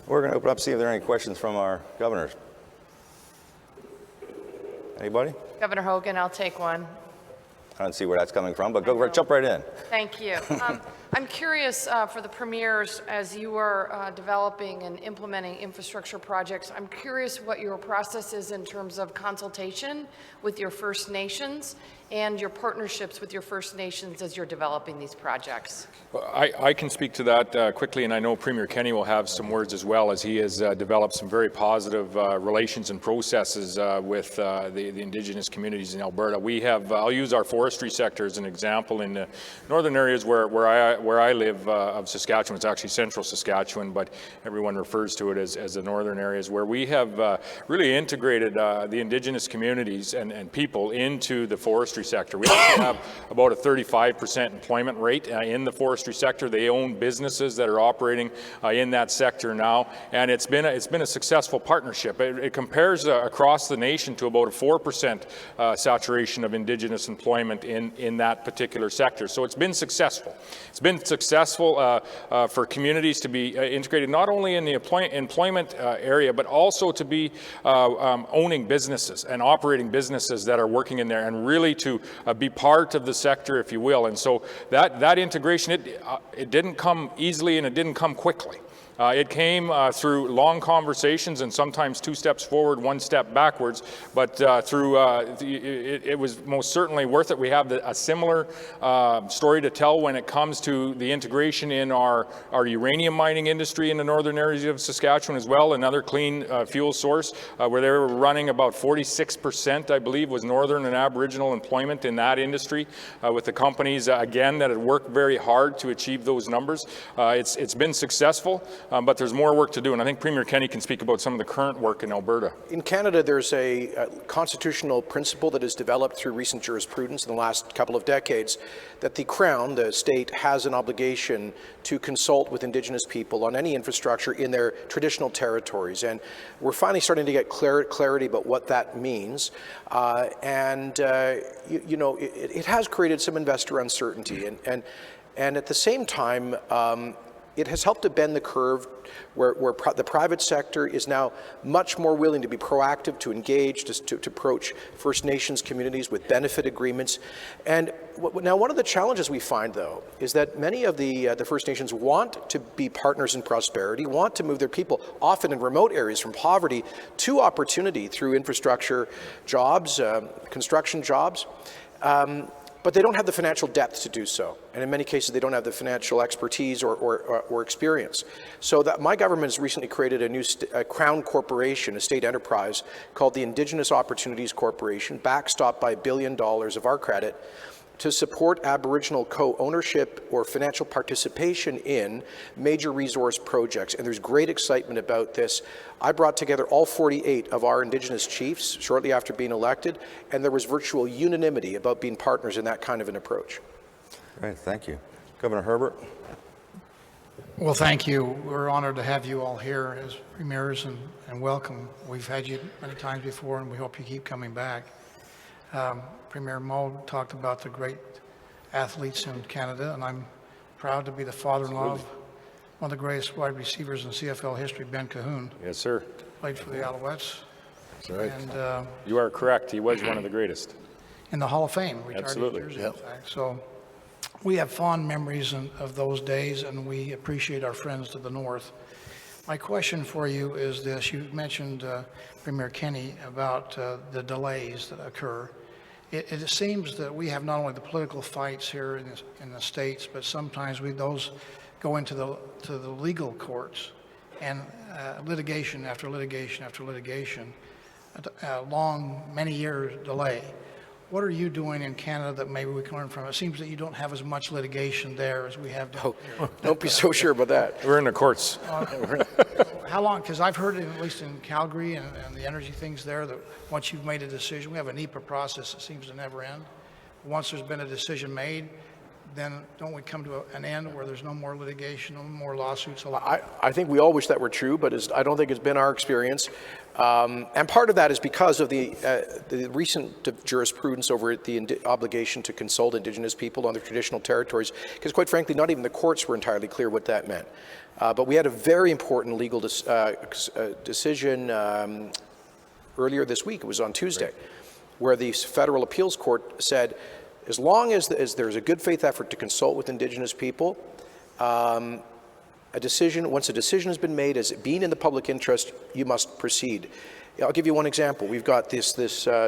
We're going to open up, see if there are any questions from our governors. Anybody? Governor Hogan, I'll take one. I don't see where that's coming from, but jump right in. Thank you. I'm curious for the premiers, as you are developing and implementing infrastructure projects, I'm curious what your process is in terms of consultation with your First Nations and your partnerships with your First Nations as you're developing these projects. Well, I can speak to that quickly, and I know Premier Kenney will have some words as well, as he has developed some very positive relations and processes with the Indigenous communities in Alberta. We have, I'll use our forestry sector as an example. In the northern areas where I live of Saskatchewan, it's actually central Saskatchewan, but everyone refers to it as the northern areas, where we have really integrated the Indigenous communities and people into the forestry sector. We actually have about a 35% employment rate in the forestry sector. They own businesses that are operating in that sector now, and it's been a successful partnership. It compares across the nation to about a 4% saturation of Indigenous employment in that particular sector. So it's been successful. It's been successful for communities to be integrated not only in the employment area, but also to be owning businesses and operating businesses that are working in there, and really to be part of the sector, if you will. And so that integration, it didn't come easily and it didn't come quickly. It came through long conversations and sometimes 2 steps forward, 1 step backwards, but it was most certainly worth it. We have a similar story to tell when it comes to the integration in our uranium mining industry in the northern areas of Saskatchewan as well, another clean fuel source, where they were running about 46%, I believe, was northern and Aboriginal employment in that industry, with the companies, again, that had worked very hard to achieve those numbers. It's been successful. But there's more work to do, and I think Premier Kenney can speak about some of the current work in Alberta. In Canada, there's a constitutional principle that has developed through recent jurisprudence in the last couple of decades that the Crown, the state, has an obligation to consult with Indigenous people on any infrastructure in their traditional territories. And we're finally starting to get clarity about what that means. It has created some investor uncertainty. And at the same time, it has helped to bend the curve where the private sector is now much more willing to be proactive, to engage, to approach First Nations communities with benefit agreements. And now one of the challenges we find, though, is that many of the First Nations want to be partners in prosperity, want to move their people, often in remote areas, from poverty to opportunity through infrastructure jobs, construction jobs. But they don't have the financial depth to do so. And in many cases, they don't have the financial expertise or experience. So that my government has recently created a new Crown corporation, a state enterprise, called the Indigenous Opportunities Corporation, backstopped by $1 billion of our credit, to support Aboriginal co-ownership or financial participation in major resource projects. And there's great excitement about this. I brought together all 48 of our Indigenous chiefs shortly after being elected, and there was virtual unanimity about being partners in that kind of an approach. Great, thank you. Governor Herbert. Well, thank you. We're honored to have you all here as premiers, and welcome. We've had you many times before, and we hope you keep coming back. Premier Moe talked about the great athletes in Canada, and I'm proud to be the father-in-law of one of the greatest wide receivers in CFL history, Ben Cahoon. Yes, sir. Played for the Alouettes. That's right. And, you are correct. He was one of the greatest. In the Hall of Fame. Absolutely. Jersey, in fact. So we have fond memories of those days, and we appreciate our friends to the north. My question for you is this. You mentioned, Premier Kenney, about the delays that occur. It seems that we have not only the political fights here in the States, but sometimes those go into the legal courts, and litigation after litigation after litigation, long, many-year delay. What are you doing in Canada that maybe we can learn from? It seems that you don't have as much litigation there as we have down here. Don't be so sure about that. We're in the courts. How long? Because I've heard, at least in Calgary and the energy things there, that once you've made a decision, we have a NEPA process that seems to never end. Once there's been a decision made, then don't we come to an end where there's no more litigation, no more lawsuits? I think we all wish that were true, but I don't think it's been our experience. And part of that is because of the recent jurisprudence over the obligation to consult Indigenous people on their traditional territories, because quite frankly, not even the courts were entirely clear what that meant. But we had a very important legal decision earlier this week, it was on Tuesday, where the Federal Appeals Court said, as long as there's a good faith effort to consult with Indigenous people, once a decision has been made as being in the public interest, you must proceed. I'll give you one example. We've got this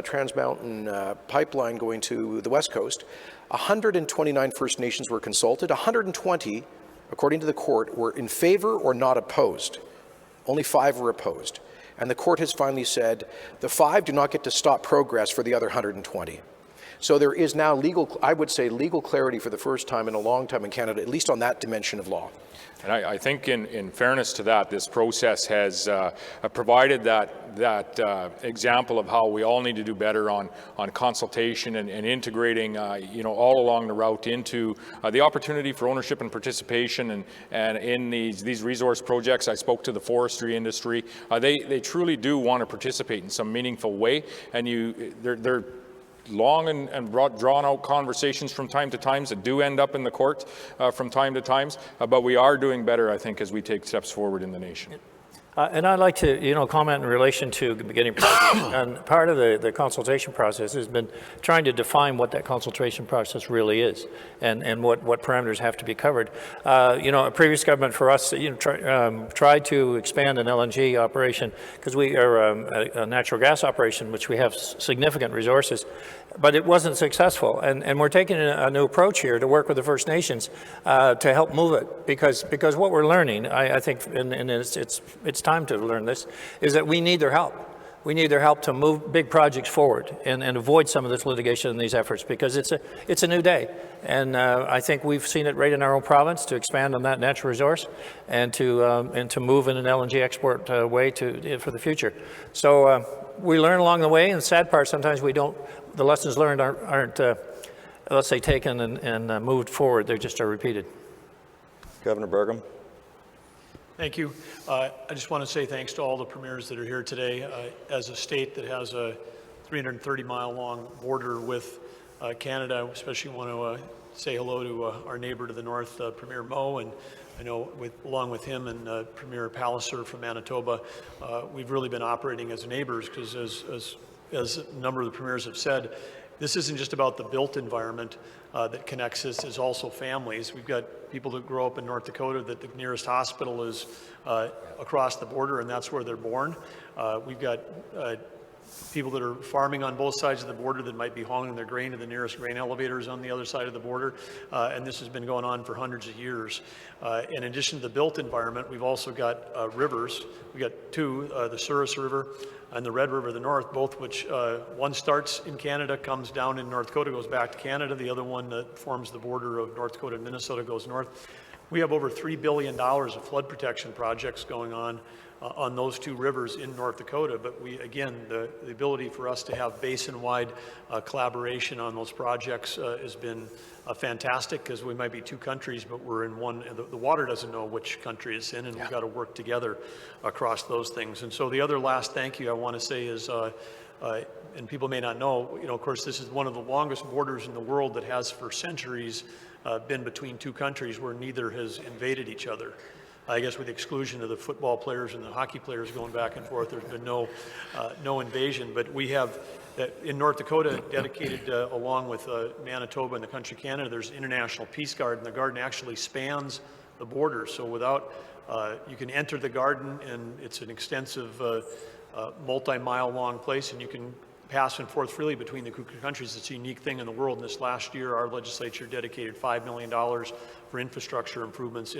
Trans Mountain pipeline going to the West Coast. 129 First Nations were consulted. 120, according to the court, were in favor or not opposed. Only 5 were opposed. And the court has finally said the 5 do not get to stop progress for the other 120. So there is now I would say legal clarity for the first time in a long time in Canada, at least on that dimension of law. And I think in fairness to that, this process has provided that example of how we all need to do better on consultation and integrating, all along the route into the opportunity for ownership and participation and in these resource projects. I spoke to the forestry industry. They truly do want to participate in some meaningful way, and they're long and drawn-out conversations from time to time that do end up in the court from time to time, but we are doing better, I think, as we take steps forward in the nation. And I'd like to, comment in relation to the beginning process. And part of the consultation process has been trying to define what that consultation process really is and what parameters have to be covered. A previous government for us, tried to expand an LNG operation because we are a natural gas operation, which we have significant resources, but it wasn't successful. And we're taking a new approach here to work with the First Nations to help move it because what we're learning, I think, and it's time to learn this, is that we need their help. We need their help to move big projects forward and avoid some of this litigation and these efforts because it's a new day. And I think we've seen it right in our own province to expand on that natural resource and to move in an LNG export way for the future. So we learn along the way, and the sad part, sometimes the lessons learned aren't let's say, taken and moved forward. They just are repeated. Governor Burgum. Thank you. I just want to say thanks to all the premiers that are here today. As a state that has a 330-mile-long border with Canada, I especially want to say hello to our neighbor to the north, Premier Moe, and I know along with him and Premier Palliser from Manitoba, we've really been operating as neighbors because as a number of the premiers have said, this isn't just about the built environment that connects us, it's also families. We've got people that grow up in North Dakota that the nearest hospital is across the border, and that's where they're born. We've got people that are farming on both sides of the border that might be hauling their grain to the nearest grain elevators on the other side of the border, and this has been going on for hundreds of years. In addition to the built environment, we've also got rivers. We've got 2, the Souris River and the Red River of the North, both which one starts in Canada, comes down in North Dakota, goes back to Canada. The other one that forms the border of North Dakota and Minnesota goes north. We have over $3 billion of flood protection projects going on those 2 rivers in North Dakota, but the ability for us to have basin-wide collaboration on those projects has been fantastic because we might be 2 countries, but we're in one. The water doesn't know which country it's in, and we've got to work together across those things. And so the other last thank you I want to say is, and people may not know, of course, this is one of the longest borders in the world that has for centuries been between 2 countries where neither has invaded each other. I guess with the exclusion of the football players and the hockey players going back and forth, there's been no invasion. But we have, in North Dakota, dedicated along with Manitoba and the country Canada, there's International Peace Garden. The garden actually spans the border. So you can enter the garden, and it's an extensive multi-mile long place, and you can pass and forth freely between the countries. It's a unique thing in the world. And this last year, our legislature dedicated $5 million for infrastructure improvements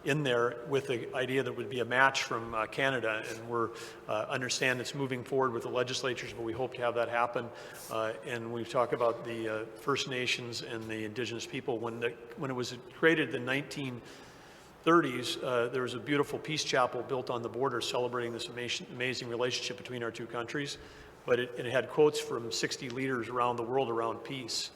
in there with the idea that would be a match from Canada, and we're understand it's moving forward with the legislatures, but we hope to have that happen. And we've talked about the First Nations and the Indigenous people. When it was created in the 1930s, there was a beautiful peace chapel built on the border celebrating this amazing relationship between our 2 countries, but it had quotes from 60 leaders around the world around peace.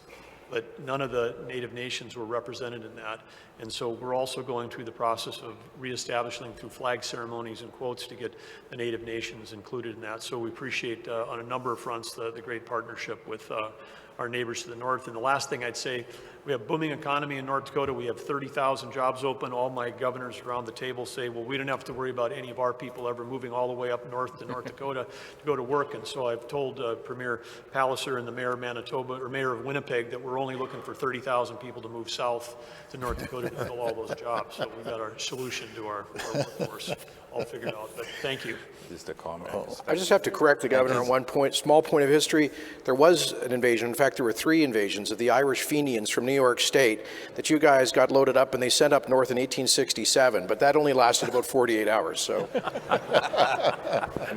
but none of the Native nations were represented in that. And so we're also going through the process of reestablishing through flag ceremonies and quotes to get the Native nations included in that. So we appreciate on a number of fronts the great partnership with our neighbors to the north. And the last thing I'd say, we have a booming economy in North Dakota. We have 30,000 jobs open. All my governors around the table say, well, we don't have to worry about any of our people ever moving all the way up north to North Dakota to go to work. And so I've told Premier Palliser and the mayor of Manitoba, or mayor of Winnipeg, that we're only looking for 30,000 people to move south to North Dakota to fill all those jobs. So we've got our solution to our workforce all figured out. But thank you. Just a comment. I just have to correct the governor on one point, small point of history. There was an invasion. In fact, there were 3 invasions of the Irish Fenians from New York State that you guys got loaded up and they sent up north in 1867, but that only lasted about 48 hours. So,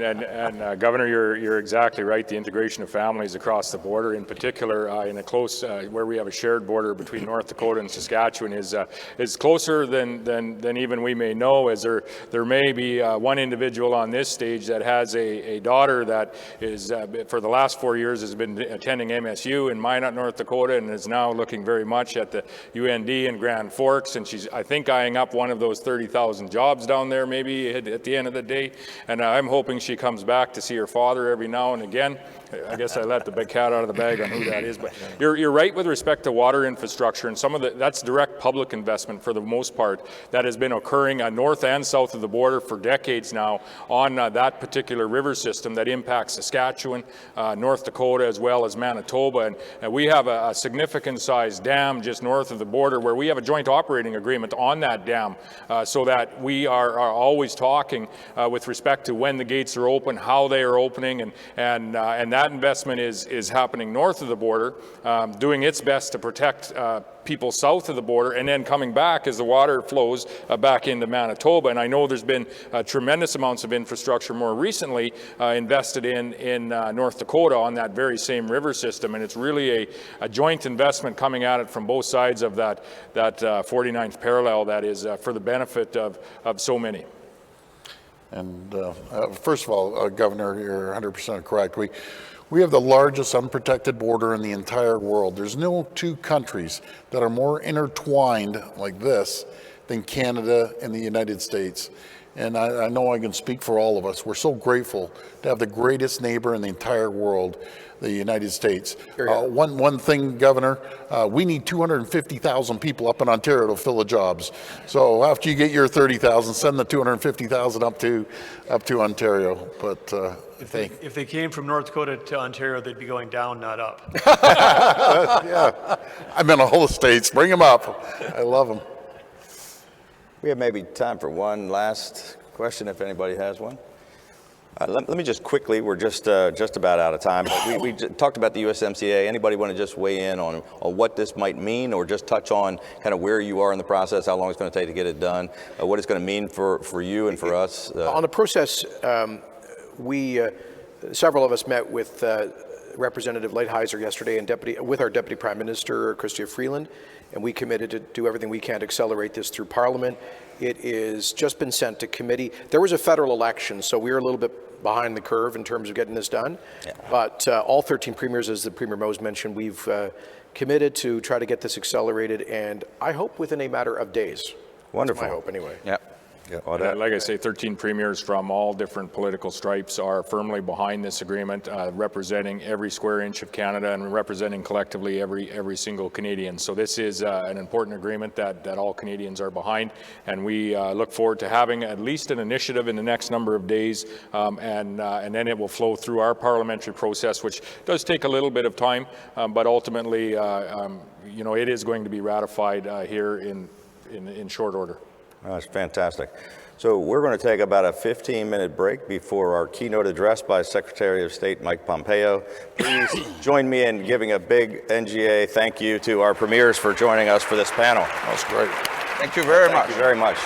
and Governor, you're exactly right. The integration of families across the border, in particular in a close where we have a shared border between North Dakota and Saskatchewan, is closer than even we may know. As there may be one individual on this stage that has a daughter that is for the last 4 years has been attending MSU in Minot, North Dakota, and is now looking very much at the UND in Grand Forks, and she's, I think, eyeing up one of those 30,000 jobs down there maybe at the end of the day. And I'm hoping she comes back to see her father every now and again. I guess I let the big cat out of the bag on who that is, but you're right with respect to water infrastructure, and some of that's direct public investment for the most part that has been occurring north and south of the border for decades now on that particular river system that impacts Saskatchewan, North Dakota, as well as Manitoba. And we have a significant sized dam just north of the border where we have a joint operating agreement on that dam, so that we are always talking with respect to when the gates are open, how they are opening, and that investment is happening north of the border, doing its best to protect people south of the border, and then coming back as the water flows back into Manitoba. And I know there's been tremendous amounts of infrastructure more recently invested in North Dakota on that very same river system, and it's really a joint investment coming at it from both sides of that 49th parallel that is for the benefit of so many. And first of all, Governor, you're 100% correct. We have the largest unprotected border in the entire world. There's no 2 countries that are more intertwined like this than Canada and the United States. And I know I can speak for all of us. We're so grateful to have the greatest neighbor in the entire world, the United States. One thing, Governor, we need 250,000 people up in Ontario to fill the jobs. So after you get your 30,000, send the 250,000 up to Ontario. But if they came from North Dakota to Ontario, they'd be going down, not up. Yeah, I'm in all the states. Bring them up. I love them. We have maybe time for one last question, if anybody has one. Let me just quickly, we're just about out of time, but we talked about the USMCA. Anybody want to just weigh in on what this might mean, or just touch on kind of where you are in the process, how long it's going to take to get it done, what it's going to mean for you and for us? On the process, several of us met with Representative Lighthizer yesterday and with our Deputy Prime Minister, Chrystia Freeland, and we committed to do everything we can to accelerate this through Parliament. It is just been sent to committee. There was a federal election, so we were a little bit behind the curve in terms of getting this done. Yeah. But all 13 premiers, as the Premier Moe's mentioned, we've committed to try to get this accelerated, and I hope within a matter of days. Wonderful. That's my hope, anyway. Yeah. Yeah. Like I say, 13 premiers from all different political stripes are firmly behind this agreement, representing every square inch of Canada and representing collectively every single Canadian. So this is an important agreement that all Canadians are behind, and we look forward to having at least an initiative in the next number of days, and then it will flow through our parliamentary process, which does take a little bit of time, but ultimately, it is going to be ratified here in short order. That's fantastic. So we're going to take about a 15-minute break before our keynote address by Secretary of State Mike Pompeo. Please join me in giving a big NGA thank you to our premiers for joining us for this panel. That was great. Thank you very much. Thank you very much.